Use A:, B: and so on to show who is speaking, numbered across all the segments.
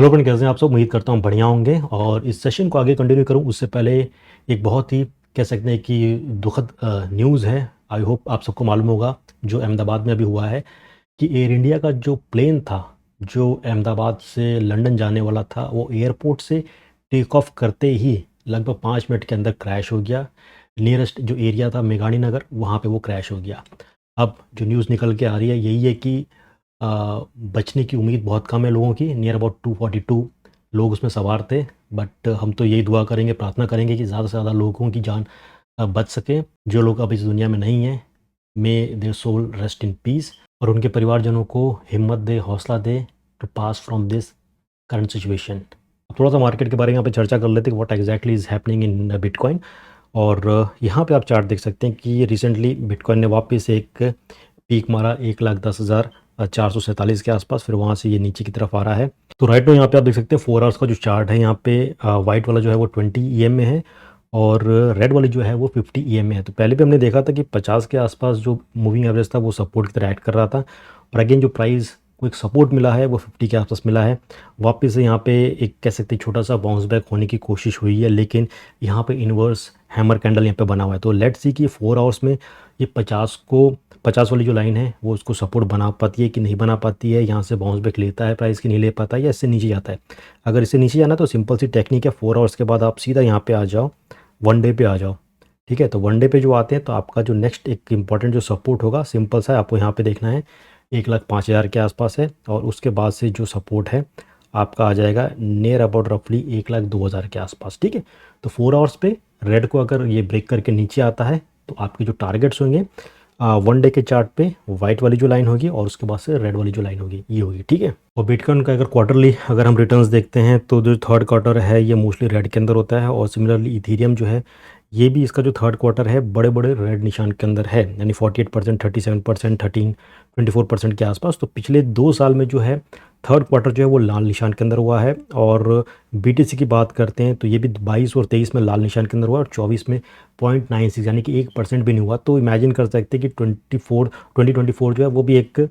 A: Hello friend, कैसे हैं आप सब। उम्मीद करता हूँ बढ़िया होंगे। और इस सेशन को आगे कंटिन्यू करूँ उससे पहले एक बहुत ही कह सकते हैं कि दुखद न्यूज़ है। आई होप आप सबको मालूम होगा जो अहमदाबाद में अभी हुआ है कि एयर इंडिया का जो प्लेन था जो अहमदाबाद से लंदन जाने वाला था वो एयरपोर्ट से टेक ऑफ करते ही लगभग 5 मिनट के अंदर क्रैश हो गया। नियरेस्ट जो एरिया था मेघानी नगर वहाँ पे वो क्रैश हो गया। अब जो न्यूज़ निकल के आ रही है यही है कि अ, बचने की उम्मीद बहुत कम है लोगों की। नियर अबाउट 242 लोग उसमें सवार थे। बट हम तो यही दुआ करेंगे, प्रार्थना करेंगे कि ज़्यादा से ज़्यादा लोगों की जान बच सके। जो लोग अब इस दुनिया में नहीं हैं, may their soul rest in peace. और उनके परिवारजनों को हिम्मत दे, हौसला दे to pass from this current situation. थोड़ा सा मार्केट के बारे में यहाँ पे चर्चा कर लेते हैं, what exactly is happening in bitcoin. और यहाँ पे आप चार्ट देख सकते हैं कि रिसेंटली बिटकॉइन ने वापस एक पीक मारा 1,10,447 के आसपास। फिर वहाँ से ये नीचे की तरफ आ रहा है। तो राइट में यहाँ पे आप देख सकते हैं 4 आवर्स का जो चार्ट है, यहाँ पे वाइट वाला जो है वो 20 EM में है और रेड वाली जो है वो 50 EM में है। तो पहले भी हमने देखा था कि 50 के आसपास जो मूविंग एवरेज था वो सपोर्ट की तरह ऐड कर रहा था। और अगेन जो प्राइस को एक सपोर्ट मिला है वो 50 के आसपास मिला है। वापस से यहाँ पे एक कह सकते हैं छोटा सा बाउंस बैक होने की कोशिश हुई है, लेकिन यहाँ पे इन्वर्स हैमर कैंडल यहाँ पे बना हुआ है। तो लेट्स सी कि 4 आवर्स में ये 50 वाली जो लाइन है वो उसको सपोर्ट बना पाती है कि नहीं बना पाती है। यहाँ से बाउंस बैक लेता है प्राइस की, नहीं ले पाता है, या इससे नीचे जाता है। अगर इससे नीचे जाना तो सिंपल सी टेक्निक है, 4 आवर्स के बाद आप सीधा यहाँ पे आ जाओ, 1 डे पे आ जाओ। ठीक है, तो 1 डे पे जो आते हैं तो आपका जो नेक्स्ट एक इंपॉर्टेंट जो सपोर्ट होगा सिंपल सा है, आपको यहाँ पे देखना है 1,05,000 के आसपास है। और उसके बाद से जो सपोर्ट है आपका आ जाएगा नियर अबाउट रफली 1,02,000 के आसपास। ठीक है, तो 4 आवर्स पे रेड को अगर ये ब्रेक करके नीचे आता है तो आपके जो टारगेट्स होंगे 1 डे के चार्ट पे वाइट वाली जो लाइन होगी और उसके बाद से रेड वाली जो लाइन होगी ये होगी। ठीक है, और बिटकॉइन का अगर क्वार्टरली अगर हम रिटर्न्स देखते हैं तो जो थर्ड क्वार्टर है ये मोस्टली रेड के अंदर होता है। और सिमिलरली इथेरियम जो है ये भी इसका जो थर्ड क्वार्टर है बड़े बड़े रेड निशान के अंदर है, यानी 48%, 37%, 24% के आसपास। तो पिछले 2 साल में जो है थर्ड क्वार्टर जो है वो लाल निशान के अंदर हुआ है। और बीटीसी की बात करते हैं तो ये भी 22 और 23 में लाल निशान के अंदर हुआ और 24 में 0.96 यानी कि 1% भी नहीं हुआ। तो इमेजिन कर सकते हैं कि 2024 जो है वो भी एक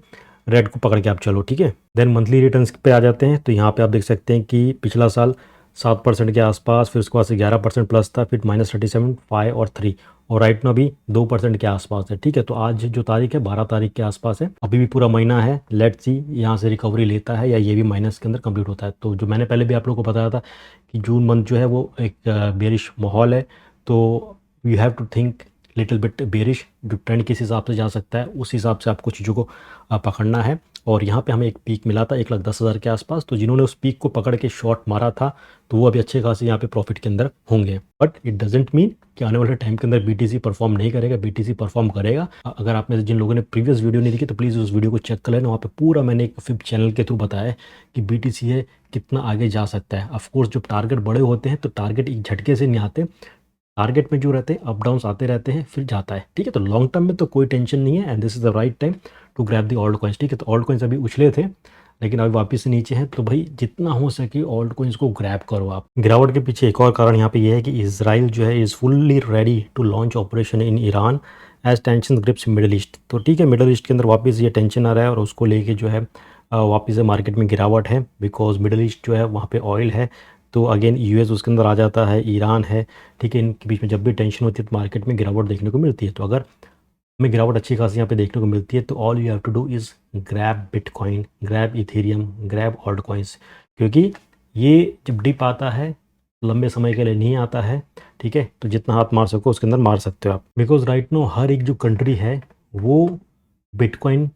A: रेड को पकड़ के आप चलो। ठीक है, देन मंथली रिटर्न्स पे आ जाते हैं तो यहाँ पे आप देख सकते हैं कि पिछला साल 7% के आसपास, फिर उसके बाद से 11% प्लस था, फिर -37, 5 और 3, और राइट में अभी 2% के आसपास है। ठीक है, तो आज जो तारीख है 12 तारीख के आसपास है, अभी भी पूरा महीना है। लेट्स सी यहाँ से रिकवरी लेता है या ये भी माइनस के अंदर कंप्लीट होता है। तो जो मैंने पहले भी आप लोगों को बताया था कि जून मंथ जो है वो एक बेरिश माहौल है, तो you have to think little bit bearish. जो ट्रेंड किस हिसाब से जा सकता है उस हिसाब से आपको चीज़ों को पकड़ना है। और यहाँ पे हमें एक पीक मिला था 1,10,000 के आसपास। तो जिन्होंने उस पीक को पकड़ के शॉट मारा था तो वो अभी अच्छे खासे यहाँ पे प्रॉफिट के अंदर होंगे। बट इट डजेंट मीन कि आने वाले टाइम के अंदर बीटीसी परफॉर्म नहीं करेगा, बीटीसी परफॉर्म करेगा। अगर आप में से जिन लोगों ने प्रीवियस वीडियो नहीं देखी तो प्लीज़ उस वीडियो को चेक कर लेना। वहाँ पे पूरा मैंने एक फिफ्थ चैनल के थ्रू बताया है कि बीटीसी है कितना आगे जा सकता है। ऑफकोर्स जब टारगेट बड़े होते हैं तो टारगेट एक झटके से नहीं आते, टारगेट में जो रहते हैं अप डाउन्स आते रहते हैं फिर जाता है। ठीक है, तो लॉन्ग टर्म में तो कोई टेंशन नहीं है and this is the right time to grab the alt coins. ठीक है, तो ऑल्ट कॉइन्स अभी उछले थे लेकिन अभी वापस से नीचे हैं, तो भाई जितना हो सके ऑल्ट कॉइन्स को ग्रैब करो आप। गिरावट के पीछे एक और कारण यहाँ पे ये है कि इजराइल जो है is fully ready to launch operation in Iran as tension grips Middle East. तो ठीक है, मिडल ईस्ट के अंदर वापस ये टेंशन आ रहा है और उसको लेके जो है वापस से मार्केट में गिरावट है, बिकॉज मिडल ईस्ट जो है वहाँ पे ऑयल है। तो अगेन यूएस उसके अंदर आ जाता है, ईरान है। ठीक है, इनके बीच में जब भी टेंशन होती है तो मार्केट में गिरावट देखने को मिलती है। तो अगर हमें गिरावट अच्छी खासी यहाँ पे देखने को मिलती है तो all you have to do is grab bitcoin, grab Ethereum, grab alt coins, क्योंकि ये जब डिप आता है लंबे समय के लिए नहीं आता है। ठीक है, तो जितना हाथ मार सको उसके अंदर मार सकते हो आप, बिकॉज राइट नो हर एक जो कंट्री है वो बिटकॉइन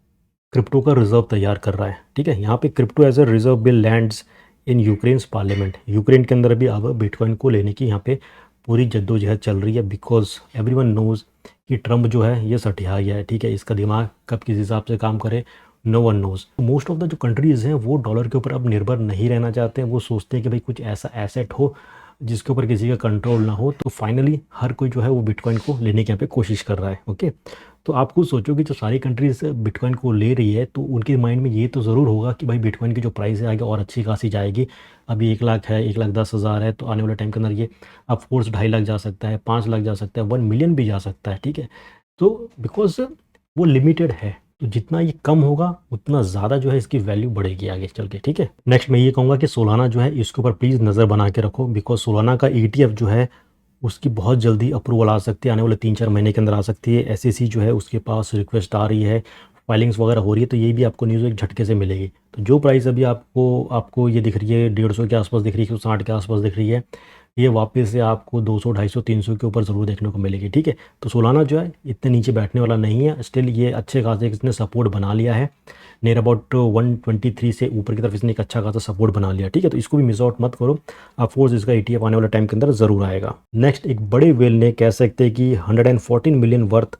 A: क्रिप्टो का रिजर्व तैयार कर रहा है। ठीक है, यहाँ पे crypto as a reserve bill lands in Ukraine's parliament. Ukraine के अंदर भी अब बिटकॉइन को लेने की यहाँ पे पूरी जद्दोजहद चल रही है, बिकॉज एवरीवन नोज़ कि ट्रम्प जो है ये सठिया गया है। ठीक है, इसका दिमाग कब किस हिसाब से काम करे no one knows. Most of the जो कंट्रीज़ हैं वो डॉलर के ऊपर अब निर्भर नहीं रहना चाहते हैं। वो सोचते हैं कि भाई कुछ ऐसा एसेट हो जिसके ऊपर किसी का कंट्रोल ना हो। तो फाइनली हर कोई जो है वो बिटकॉइन को लेने की यहाँ पे कोशिश कर रहा है। ओके, तो आप खुद सोचो कि जो सारी कंट्रीज बिटकॉइन को ले रही है तो उनके माइंड में ये तो ज़रूर होगा कि भाई बिटकॉइन की जो प्राइस है आगे और अच्छी खासी जाएगी। अभी 1 लाख है, 1,10,000 है, तो आने वाले टाइम के अंदर ये ऑफकोर्स 2.5 लाख जा सकता है, 5 लाख जा सकता है, 1 मिलियन भी जा सकता है। ठीक है, तो बिकॉज वो लिमिटेड है, तो जितना ये कम होगा उतना ज़्यादा जो है इसकी वैल्यू बढ़ेगी आगे चल के, ठीक है। नेक्स्ट मैं ये कहूँगा कि सोलाना जो है इसके ऊपर प्लीज़ नज़र बना के रखो, बिकॉज सोलाना का ETF जो है उसकी बहुत जल्दी अप्रूवल आ सकती है, आने वाले 3-4 महीने के अंदर आ सकती है। SEC जो है उसके पास रिक्वेस्ट आ रही है, फाइलिंग्स वगैरह हो रही है, तो ये भी आपको न्यूज़ एक झटके से मिलेगी। तो जो प्राइस अभी आपको आपको ये दिख रही है 150 के आसपास दिख रही है, 160 के आसपास दिख रही है, ये वापस से आपको 200, 250, 300 के ऊपर ज़रूर देखने को मिलेगी, ठीक है। तो सोलाना जो है इतने नीचे बैठने वाला नहीं है, स्टिल ये अच्छे खासे इसने सपोर्ट बना लिया है, नियर अबाउट 123 से ऊपर की तरफ इसने एक अच्छा खासा सपोर्ट बना लिया, ठीक है। तो इसको भी मिस आउट मत करो, ऑफकोर्स इसका ETF आने वाले टाइम के अंदर ज़रूर आएगा। नेक्स्ट एक बड़े वेल ने कह सकते हैं कि 114 मिलियन वर्थ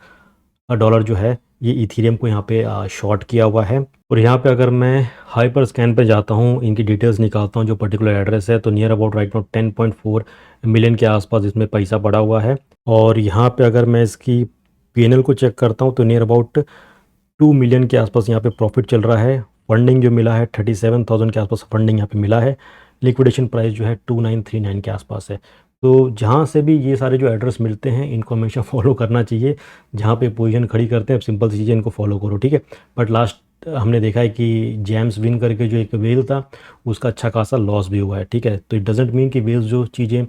A: डॉलर जो है ये इथीरियम को यहाँ पे शॉर्ट किया हुआ है। और यहाँ पे अगर मैं हाइपर स्कैन पे जाता हूँ, इनकी डिटेल्स निकालता हूँ जो पर्टिकुलर एड्रेस है, तो near about right now 10.4 million के आसपास इसमें पैसा पड़ा हुआ है। और यहाँ पे अगर मैं इसकी P&L को चेक करता हूँ तो नियर अबाउट 2 मिलियन के आसपास यहाँ पे प्रॉफिट चल रहा है। फंडिंग जो मिला है 37,000 के आसपास फंडिंग यहाँ पे मिला है। लिक्विडेशन प्राइस जो है 2939 के आसपास है। तो जहाँ से भी ये सारे जो एड्रेस मिलते हैं इनको हमेशा फॉलो करना चाहिए, जहाँ पे पोजीशन खड़ी करते हैं सिंपल सी चीज़ें इनको फॉलो करो, ठीक है। बट लास्ट हमने देखा है कि जेम्स विन करके जो एक वेल था उसका अच्छा खासा लॉस भी हुआ है, ठीक है। तो इट डजेंट मीन कि वेल्स जो चीज़ें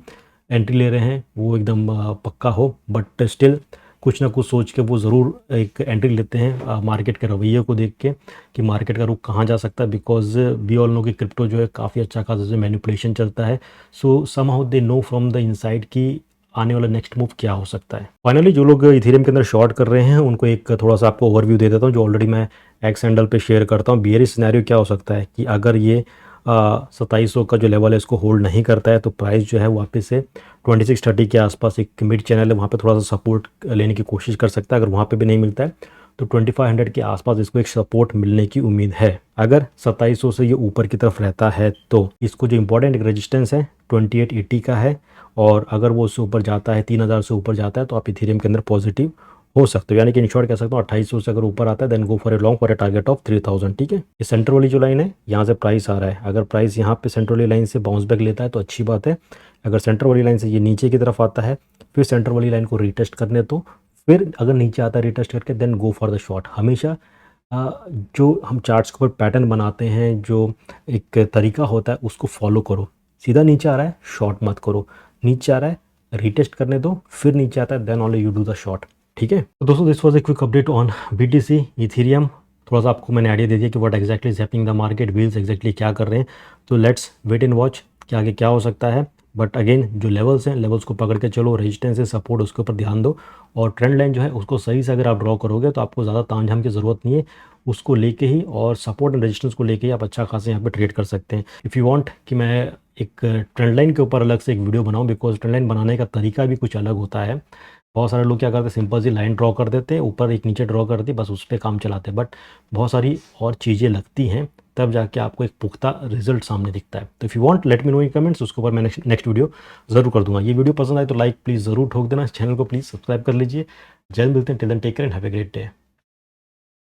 A: एंट्री ले रहे हैं वो एकदम पक्का हो, बट स्टिल कुछ ना कुछ सोच के वो ज़रूर एक एंट्री लेते हैं मार्केट के रवैये को देख के कि मार्केट का रुख कहाँ जा सकता है, बिकॉज वी ऑल नो कि क्रिप्टो जो है काफ़ी अच्छा खासा मैनिपुलेशन चलता है। So somehow they know from the inside कि आने वाला नेक्स्ट मूव क्या हो सकता है। फाइनली जो लोग इथेरियम के अंदर शॉर्ट कर रहे हैं उनको एक थोड़ा सा आपको ओवरव्यू दे देता हूँ जो ऑलरेडी मैं एक्स हैंडल पे शेयर करता हूँ। बियरिश सिनेरियो क्या हो सकता है कि अगर ये 2700 का जो लेवल है इसको होल्ड नहीं करता है तो प्राइस जो है वापस से 2630 के आसपास एक मिड चैनल है वहाँ पे थोड़ा सा सपोर्ट लेने की कोशिश कर सकता है। अगर वहाँ पे भी नहीं मिलता है तो 2500 के आसपास इसको एक सपोर्ट मिलने की उम्मीद है। अगर 2700 से ये ऊपर की तरफ रहता है तो इसको जो इंपॉर्टेंट एक रेजिस्टेंस है 2880 का है, और अगर वो उससे ऊपर जाता है 3000 से ऊपर जाता है तो आप इथेरियम के अंदर पॉजिटिव हो सकते हो, यानी कि इन शॉर्ट कह सकता हूँ 2800 से अगर ऊपर आता है then go for a long for a target of 3000, ठीक है। ये सेंटर वाली जो लाइन है यहाँ से प्राइस आ रहा है, अगर प्राइस यहाँ पे सेंटर वाली लाइन से बाउंस बैक लेता है तो अच्छी बात है। अगर सेंटर वाली लाइन से ये नीचे की तरफ आता है फिर सेंटर वाली लाइन को रीटेस्ट करने तो फिर अगर नीचे आता है रीटेस्ट करके then go for the short. हमेशा जो हम चार्ट्स के ऊपर पैटर्न बनाते हैं, जो एक तरीका होता है उसको फॉलो करो। सीधा नीचे आ रहा है शॉर्ट मत करो, नीचे आ रहा है रीटेस्ट करने दो, फिर नीचे आता है then only you do the short, ठीक है। तो दोस्तों this was a quick update on BTC Ethereum. थोड़ा सा आपको मैंने आइडिया दे दिया कि what exactly is happening the market, whales exactly क्या कर रहे हैं। तो लेट्स वेट एंड वॉच कि आगे क्या हो सकता है। बट अगेन जो लेवल्स हैं लेवल्स को पकड़ के चलो, रेजिस्टेंस है सपोर्ट उसके ऊपर ध्यान दो, और ट्रेंड लाइन जो है उसको सही से अगर आप ड्रॉ करोगे तो आपको ज़्यादा तामझाम की ज़रूरत नहीं है, उसको लेके ही और सपोर्ट एंड रेजिस्टेंस को लेके ही आप अच्छा खासा यहाँ पे ट्रेड कर सकते हैं। इफ़ यू वांट कि मैं एक ट्रेंड लाइन के ऊपर अलग से एक वीडियो बनाऊँ, बिकॉज ट्रेंड लाइन बनाने का तरीका भी कुछ अलग होता है। बहुत सारे लोग क्या करते हैं सिंपल सी लाइन ड्रॉ कर देते हैं, ऊपर एक नीचे ड्रॉ कर दी बस उस पर काम चलाते हैं, बट बहुत सारी और चीज़ें लगती हैं तब जाके आपको एक पुख्ता रिजल्ट सामने दिखता है। तो if you want let me know in comments, उसके ऊपर मैं नेक्स्ट वीडियो ज़रूर कर दूंगा। ये वीडियो पसंद आए तो लाइक प्लीज़ ज़रूर ठोक देना, चैनल को प्लीज़ सब्सक्राइब कर लीजिए। जल्द मिलते हैं, till then take care and have a great day.